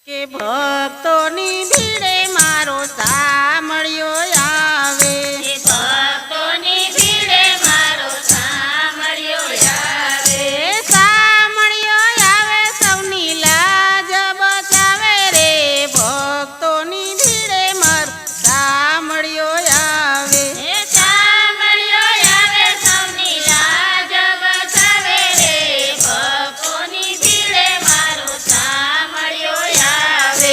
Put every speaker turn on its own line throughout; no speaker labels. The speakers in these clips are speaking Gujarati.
કે ભક્તોની ભીડે મારો સામળિયો આવે,
કે ભક્તોની ભીડે મારો સામળિયો આવે.
સામળિયો આવે સૌની લાજ બચાવે રે, ભક્તોની ભીડે મારો સામળિયો આવે.
એ સામળિયો આવે સૌની લાજ બચાવે રે, ભક્તોની ભીડે મારો સામળિયો આવે.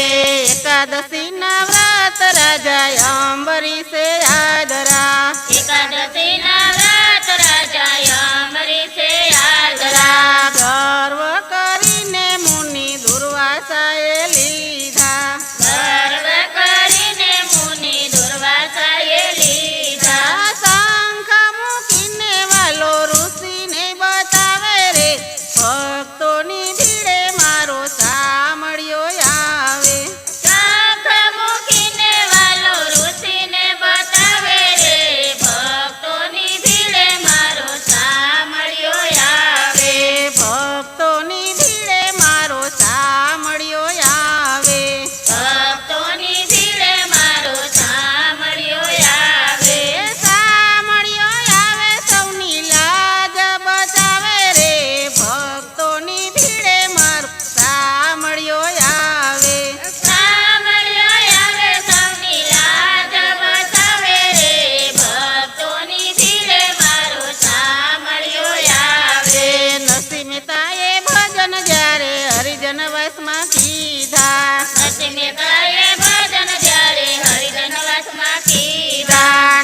એકાદશીના વ્રત રાજા અંબરીશે આદરા,
એકાદશીના વ્રત રાજા અંબરીશે આદરા.
ગર્વ કરીને મુનિ દુર્વાસાએ લીધા,
ગર્વ કરીને મુનિ દુર્વાસાએ લીધા.
શંખ મૂકીને વાલો ઋષિને બતાવે રે, ભક્તોની ભીડે મારો સામળિયો આવે.
શંખ મૂકીને વાલો ઋષિને બતાવે રે, ભક્તોની ભીડે મારો સામળિયો આવે.
ભક્તોની ભીડે મારો સામળિયો આવે.
ભક્તોની ભીડે મારો સામળિયો આવે.
સામળિયો આવે સૌની લાજ બચાવે રે, ભક્તોની ભીડે મારો સામળિયો આવે.
સામળિયો આવે સૌની લાજ બચાવે રે, ભક્તોની ભીડે મારો સામળિયો આવે.
નરસિંહ મહેતાએ ભજન જ્યારે હરિજન વસમાં કીધા,
નરસિંહ મહેતાએ ભજન જ્યારે હરિજન વસમાં કીધા.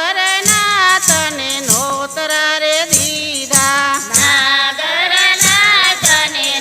નાગરનાથને નોતરા રે દીધા,
નાગરનાથને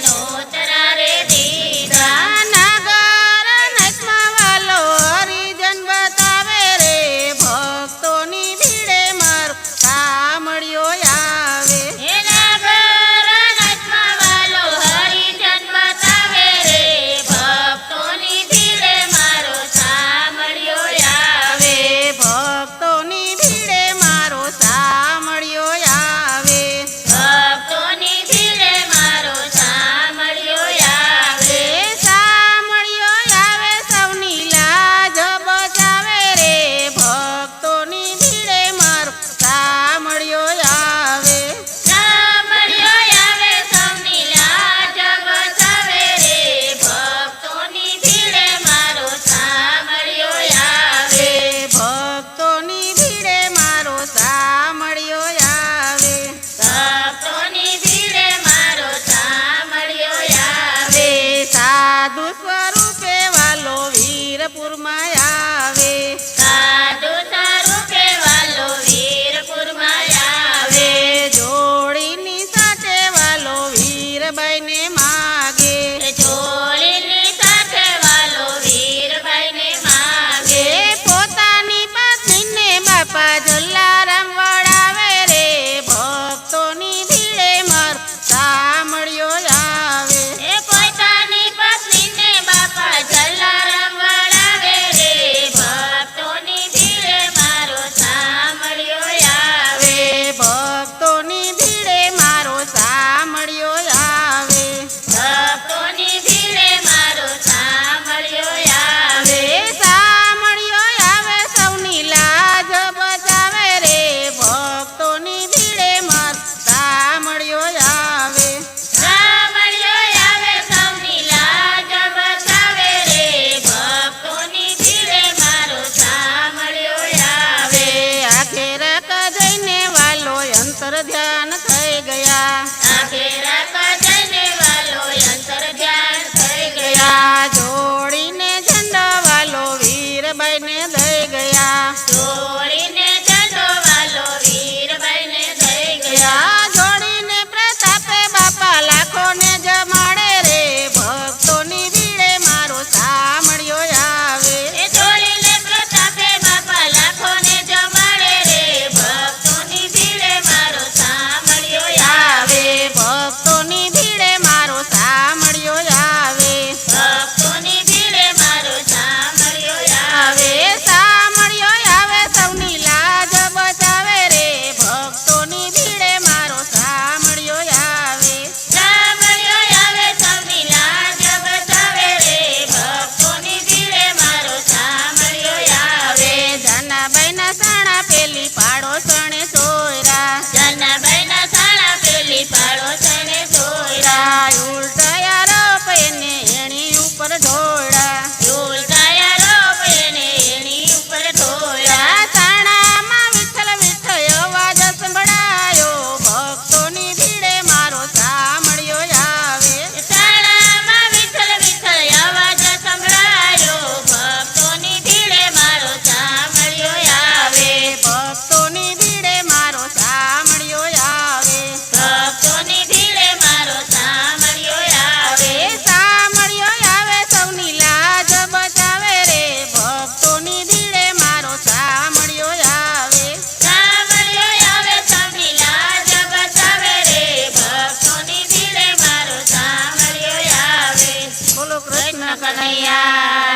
નોતરા રે દીધા.
નાગરનાથમાં વાલો હરિજન બતાવે રે, ભક્તોની ભીડે મારો સામળિયો આવે.
હે નાગરનાથમાં વાલો હરિજન બતાવે રે, ભક્તોની ભીડે મારો સામળિયો આવે.
ભક્તોની ભીડે મારો સામળિયો આવે.
ભક્તોની ભીડે મારો સામળિયો આવે.
સામળિયો આવે સૌની લાજ બચાવે રે, ભક્તોની ભીડે મારો સામળિયો આવે.
સામળિયો આવે સૌની લાજ બચાવે રે, ભક્તોની ભીડે મારો સામળિયો આવે.
ભક્તોની ભીડે મારો સામળિયો આવે.
ભક્તોની ભીડે મારો સામળિયો આવે.
સાધુ સ્વરૂપે વાલો વીરપુરમાં આવે,
સાધુ સ્વરૂપે વાલો વીરપુરમાં આવે.
જોડીની સાથે વાલો વીરબાઈને માગે,
જોડીની સાથે વાલો વીરબાઈને માગે.
પોતાની પત્નીને બાપા જલારામ વડાવે રે, ભક્તોની ભીડે મારો સામળિયો આવે.
એ પોતાની પત્નીને
કૃષ્ણ કનૈયા